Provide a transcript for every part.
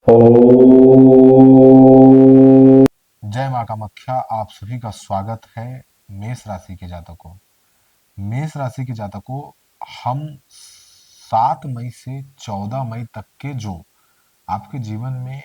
ओम। जय माँ कामाख्या। आप सभी का स्वागत है मेष राशि के जातकों। मेष राशि के जातकों, हम 7 मई से 14 मई तक के जो आपके जीवन में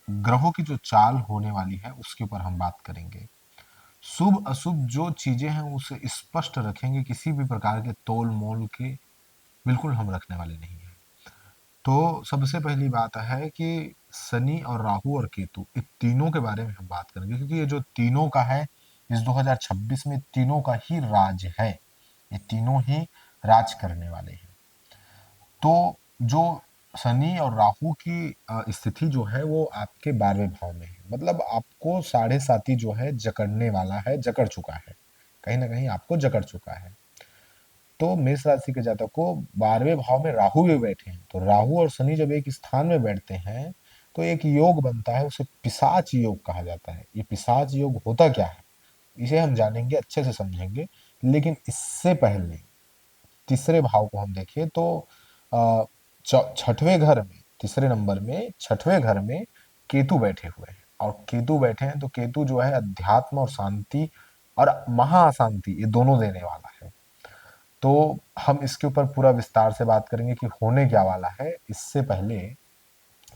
ग्रहों की जो चाल होने वाली है उसके ऊपर हम बात करेंगे। शुभ अशुभ जो चीजें हैं उसे स्पष्ट रखेंगे, किसी भी प्रकार के तोल मोल के बिल्कुल हम रखने वाले नहीं हैं। तो सबसे पहली बात है कि शनि और राहु और केतु, इन तीनों के बारे में हम बात करेंगे, क्योंकि ये जो तीनों का है, इस 2026 में तीनों का ही राज है। ये तीनों ही राज करने वाले हैं। तो जो शनि और राहु की स्थिति जो है वो आपके 12वें भाव में है, मतलब आपको साढ़े साती जो है जकड़ने वाला है, जकड़ चुका है, कहीं ना कहीं आपको जकड़ चुका है। तो मेष राशि के जातक को 12वें भाव में राहु भी बैठे हैं, तो राहु और शनि जब एक स्थान में बैठते हैं तो एक योग बनता है, उसे पिशाच योग कहा जाता है। ये पिशाच योग होता क्या है, इसे हम जानेंगे, अच्छे से समझेंगे। लेकिन इससे पहले तीसरे भाव को हम देखें तो अ, छठवें घर में, तीसरे नंबर में छठवें घर में केतु बैठे हुए हैं। और केतु बैठे हैं तो केतु जो है अध्यात्म और शांति और महा अशांति, ये दोनों देने वाला है। तो हम इसके ऊपर पूरा विस्तार से बात करेंगे कि होने क्या वाला है। इससे पहले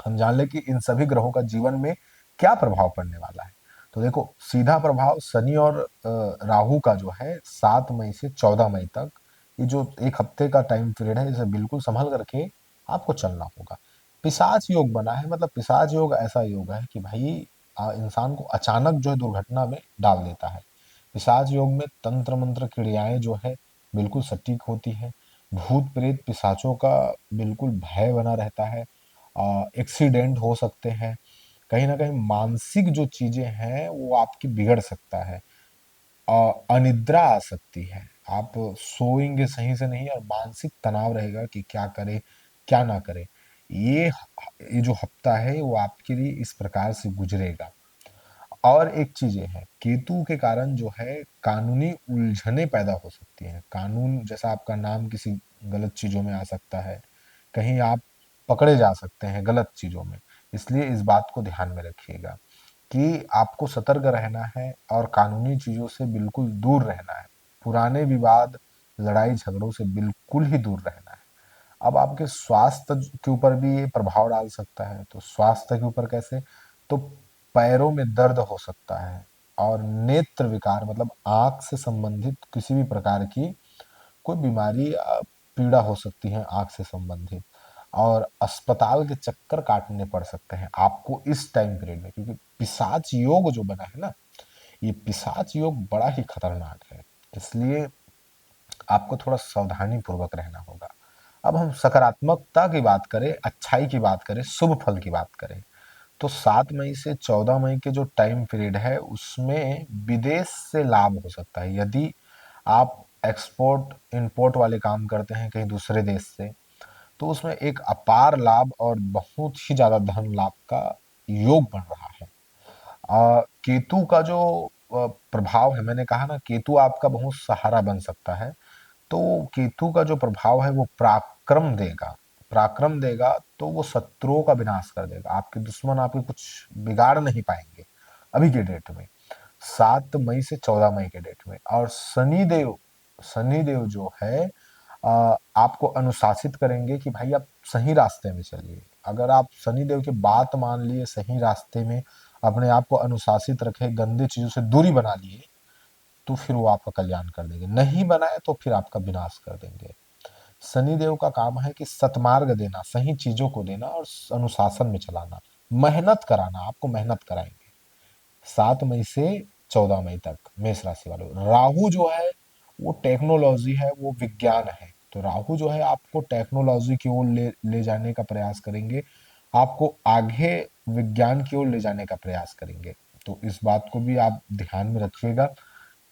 हम जान लें कि इन सभी ग्रहों का जीवन में क्या प्रभाव पड़ने वाला है। तो देखो, सीधा प्रभाव शनि और राहु का जो है 7 मई से 14 मई तक, ये जो एक हफ्ते का टाइम पीरियड है, इसे बिल्कुल संभल करके आपको चलना होगा। पिशाच योग बना है, मतलब पिशाच योग ऐसा योग है कि भाई इंसान को अचानक जो है दुर्घटना में डाल देता है। पिशाच योग में तंत्र मंत्र क्रियाएं जो है बिल्कुल सटीक होती है। भूत प्रेत पिशाचों का बिल्कुल भय बना रहता है। एक्सीडेंट हो सकते हैं। कहीं ना कहीं मानसिक जो चीजें हैं वो आपकी बिगड़ सकता है। अनिद्रा आ सकती है। आप सोएंगे सही से नहीं और मानसिक तनाव रहेगा कि क्या करे क्या ना करे। ये ये जो हफ्ता है वो आपके लिए इस प्रकार से गुजरेगा। और एक चीज ये है, केतु के कारण जो है कानूनी उलझने पैदा हो सकती हैं। कानून जैसा आपका नाम किसी गलत चीजों में आ सकता है, कहीं आप पकड़े जा सकते हैं गलत चीजों में। इसलिए इस बात को ध्यान में रखिएगा कि आपको सतर्क रहना है और कानूनी चीजों से बिल्कुल दूर रहना है। पुराने विवाद, लड़ाई झगड़ों से बिल्कुल ही दूर रहना है। अब आपके स्वास्थ्य के ऊपर भी ये प्रभाव डाल सकता है। तो स्वास्थ्य के ऊपर कैसे, तो पैरों में दर्द हो सकता है, और नेत्र विकार मतलब आंख से संबंधित किसी भी प्रकार की कोई बीमारी पीड़ा हो सकती है आंख से संबंधित। और अस्पताल के चक्कर काटने पड़ सकते हैं आपको इस टाइम पीरियड में, क्योंकि पिशाच योग जो बना है ना, ये पिशाच योग बड़ा ही खतरनाक है। इसलिए आपको थोड़ा सावधानी पूर्वक रहना होगा। अब हम सकारात्मकता की बात करें, अच्छाई की बात करें, शुभ फल की बात करें, तो 7 मई से 14 मई के जो टाइम पीरियड है उसमें विदेश से लाभ हो सकता है। यदि आप एक्सपोर्ट इंपोर्ट वाले काम करते हैं कहीं दूसरे देश से, तो उसमें एक अपार लाभ और बहुत ही ज्यादा धन लाभ का योग बन रहा है। केतु का जो प्रभाव है, मैंने कहा ना केतु आपका बहुत सहारा बन सकता है। तो केतु का जो प्रभाव है वो पराक्रम देगा। पराक्रम देगा तो वो शत्रुओं का विनाश कर देगा। आपके दुश्मन आपके कुछ बिगाड़ नहीं पाएंगे अभी के डेट में, 7 मई से 14 मई के डेट में। और शनिदेव जो है आपको अनुशासित करेंगे कि भाई आप सही रास्ते में चलिए। अगर आप शनिदेव की बात मान लिए, सही रास्ते में अपने आप को अनुशासित रखे, गंदे चीजों से दूरी बना लिए, तो फिर वो आपका कल्याण कर देंगे। नहीं बनाए तो फिर आपका विनाश कर देंगे। शनिदेव का काम है कि सतमार्ग देना, सही चीजों को देना और अनुशासन में चलाना, मेहनत कराना, आपको मेहनत कराएंगे। 7 मई से 14 मई तक मेष राशि वालों, राहु जो है वो टेक्नोलॉजी है, वो विज्ञान है। तो राहु जो है आपको टेक्नोलॉजी की ओर ले जाने का प्रयास करेंगे, आपको आगे विज्ञान की ओर ले जाने का प्रयास करेंगे। तो इस बात को भी आप ध्यान में रखिएगा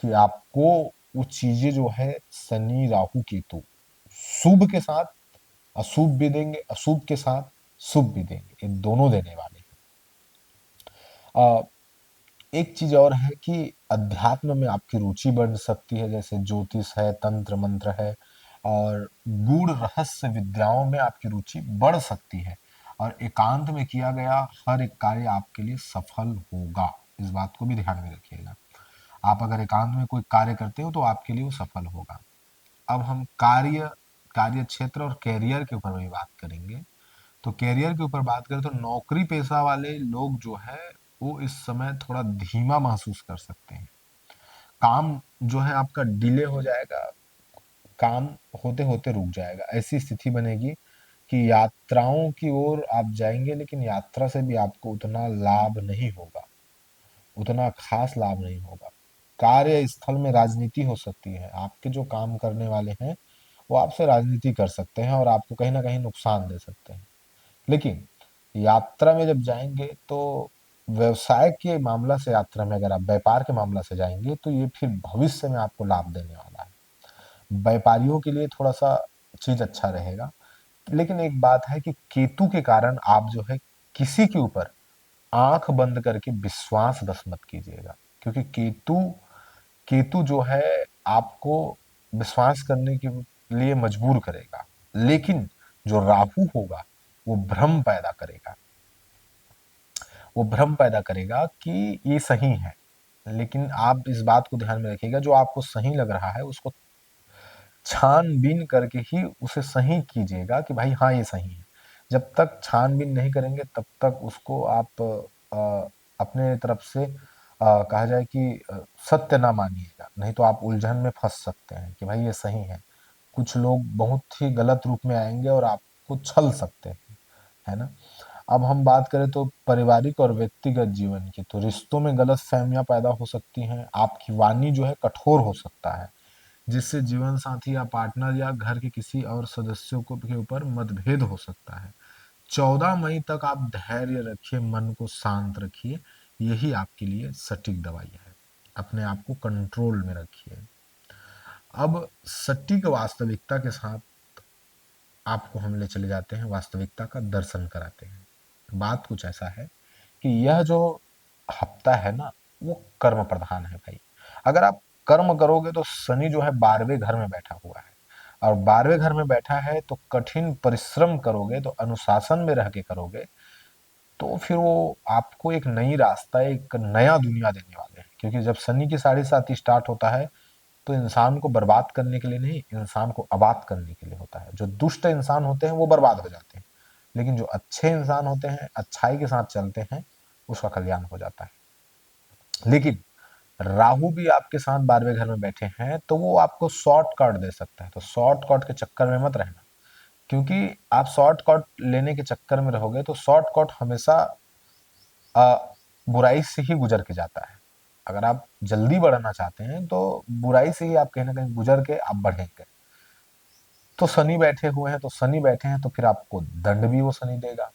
कि आपको वो चीजें जो है शनि राहु केतु शुभ के साथ अशुभ भी देंगे, अशुभ के साथ शुभ भी देंगे, ये दोनों देने वाले हैं। एक चीज और है कि अध्यात्म में आपकी रुचि बढ़ सकती है, जैसे ज्योतिष है, तंत्र मंत्र है, और गूढ़ रहस्य विद्याओं में आपकी रुचि बढ़ सकती है। और एकांत में किया गया हर एक कार्य आपके लिए सफल होगा। इस बात को भी ध्यान में रखिएगा। आप अगर एकांत में कोई कार्य करते हो तो आपके लिए वो सफल होगा। अब हम कार्य क्षेत्र और कैरियर के ऊपर भी बात करेंगे। तो कैरियर के ऊपर बात करें तो नौकरी पेशा वाले लोग जो है वो इस समय थोड़ा धीमा महसूस कर सकते हैं। काम जो है आपका डिले हो जाएगा, काम होते होते रुक जाएगा। ऐसी स्थिति बनेगी कि यात्राओं की ओर आप जाएंगे लेकिन यात्रा से भी आपको उतना लाभ नहीं होगा, उतना खास लाभ नहीं होगा। कार्य स्थल में राजनीति हो सकती है, आपके जो काम करने वाले हैं वो आपसे राजनीति कर सकते हैं और आपको कहीं ना कहीं नुकसान दे सकते हैं। लेकिन यात्रा में जब जाएंगे तो व्यवसाय के मामला से, यात्रा में अगर आप व्यापार के मामला से जाएंगे तो ये फिर भविष्य में आपको लाभ देने वाला है। व्यापारियों के लिए थोड़ा सा चीज अच्छा रहेगा। लेकिन एक बात है कि केतु के कारण आप जो है किसी के ऊपर आंख बंद करके विश्वास बस मत कीजिएगा, क्योंकि केतु केतु जो है आपको विश्वास करने के लिए मजबूर करेगा। लेकिन जो राहु होगा वो भ्रम पैदा करेगा, वो भ्रम पैदा करेगा कि ये सही है। लेकिन आप इस बात को ध्यान में रखिएगा, जो आपको सही लग रहा है उसको छानबीन करके ही उसे सही कीजिएगा कि भाई हाँ ये सही है। जब तक छानबीन नहीं करेंगे तब तक उसको आप अपने तरफ से कहा जाए कि सत्य ना मानिएगा, नहीं तो आप उलझन में फंस सकते हैं कि भाई ये सही है। कुछ लोग बहुत ही गलत रूप में आएंगे और आपको छल सकते हैं, है ना। अब हम बात करें तो पारिवारिक और व्यक्तिगत जीवन की, तो रिश्तों में गलत फहमियां पैदा हो सकती हैं, आपकी वाणी जो है कठोर हो सकता है, जिससे जीवन साथी या पार्टनर या घर के किसी और सदस्यों को के ऊपर मतभेद हो सकता है। 14 मई तक आप धैर्य रखिए, मन को शांत रखिए, यही आपके लिए सटीक दवाई है। अपने आप को कंट्रोल में रखिए। अब सटीक वास्तविकता के साथ आपको हम ले चले जाते हैं, वास्तविकता का दर्शन कराते हैं। बात कुछ ऐसा है कि यह जो हफ्ता है ना वो कर्म प्रधान है भाई। अगर आप कर्म करोगे तो शनि जो है 12वें घर में बैठा हुआ है, और 12वें घर में बैठा है तो कठिन परिश्रम करोगे तो अनुशासन में रह के करोगे तो फिर वो आपको एक नई रास्ता, एक नया दुनिया देने वाले हैं। क्योंकि जब शनि की 7.5 स्टार्ट होता है तो इंसान को बर्बाद करने के लिए नहीं, इंसान को आबाद करने के लिए होता है। जो दुष्ट इंसान होते हैं वो बर्बाद हो जाते हैं, लेकिन जो अच्छे इंसान होते हैं, अच्छाई के साथ चलते हैं, उसका कल्याण हो जाता है। लेकिन राहु भी आपके साथ 12वें घर में बैठे हैं तो वो आपको शॉर्टकट दे सकता है, तो शॉर्टकट के चक्कर में मत रहना। क्योंकि आप शॉर्टकट लेने के चक्कर में रहोगे तो शॉर्टकट हमेशा बुराई से ही गुजर के जाता है। अगर आप जल्दी बढ़ना चाहते हैं तो बुराई से ही आप कहीं ना कहीं गुजर के आप बढ़ेंगे। तो शनि बैठे हुए हैं, तो शनि बैठे हैं तो फिर आपको दंड भी वो शनि देगा,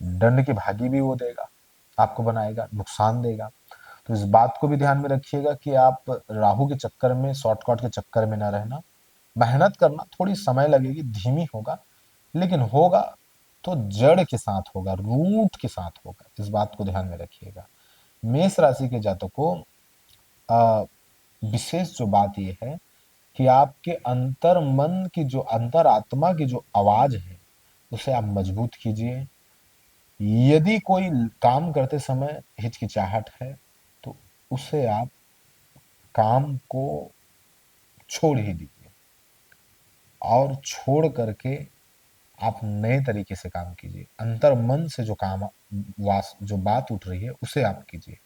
दंड की भागी भी वो देगा, आपको बनाएगा, नुकसान देगा। तो इस बात को भी ध्यान में रखिएगा कि आप राहु के चक्कर में, शॉर्टकट के चक्कर में ना रहना। मेहनत करना, थोड़ी समय लगेगी, धीमी होगा, लेकिन होगा तो जड़ के साथ होगा, रूट के साथ होगा। इस बात को ध्यान में रखिएगा। मेष राशि के जातकों, अ, विशेष जो बात यह है कि आपके अंतर मन की जो, अंतर आत्मा की जो आवाज है उसे आप मजबूत कीजिए। यदि कोई काम करते समय हिचकिचाहट है तो उसे आप काम को छोड़ ही दीजिए, और छोड़ करके आप नए तरीके से काम कीजिए। अंतर मन से जो काम, वास जो बात उठ रही है उसे आप कीजिए,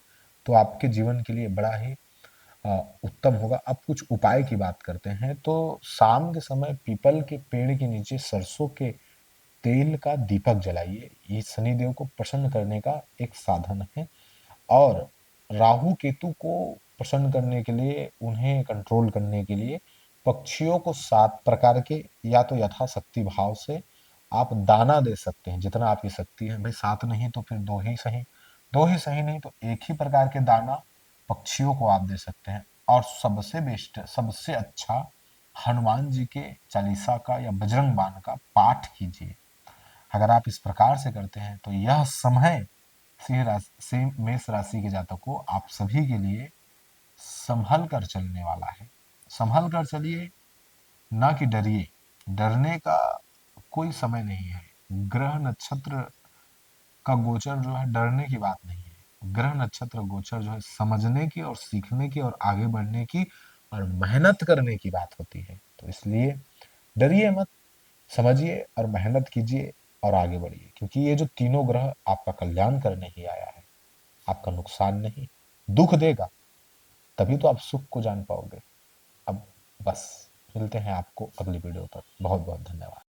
तो आपके जीवन के लिए बड़ा ही उत्तम होगा। अब कुछ उपाय की बात करते हैं, तो शाम के समय पीपल के पेड़ के नीचे सरसों के तेल का दीपक जलाइए, ये शनिदेव को प्रसन्न करने का एक साधन है। और राहु केतु को प्रसन्न करने के लिए, उन्हें कंट्रोल करने के लिए पक्षियों को 7 प्रकार के, या तो यथाशक्ति भाव से आप दाना दे सकते हैं, जितना आपकी शक्ति है। भाई 7 नहीं तो फिर 2 ही सही, 2 ही सही नहीं तो एक ही प्रकार के दाना पक्षियों को आप दे सकते हैं। और सबसे बेस्ट, सबसे अच्छा, हनुमान जी के चालीसा का या बजरंग बाण का पाठ कीजिए। अगर आप इस प्रकार से करते हैं तो यह समय मेष राशि के जातकों आप सभी के लिए संभल कर चलने वाला है। संभल कर चलिए, ना कि डरिए। डरने का कोई समय नहीं है। ग्रह नक्षत्र का गोचर जो है डरने की बात नहीं है। ग्रह नक्षत्र गोचर जो है समझने की और सीखने की और आगे बढ़ने की और मेहनत करने की बात होती है। तो इसलिए डरिए मत, समझिए और मेहनत कीजिए और आगे बढ़िए, क्योंकि ये जो तीनों ग्रह आपका कल्याण करने ही आया है, आपका नुकसान नहीं। दुख देगा तभी तो आप सुख को जान पाओगे। अब बस मिलते हैं आपको अगली वीडियो पर। बहुत बहुत धन्यवाद।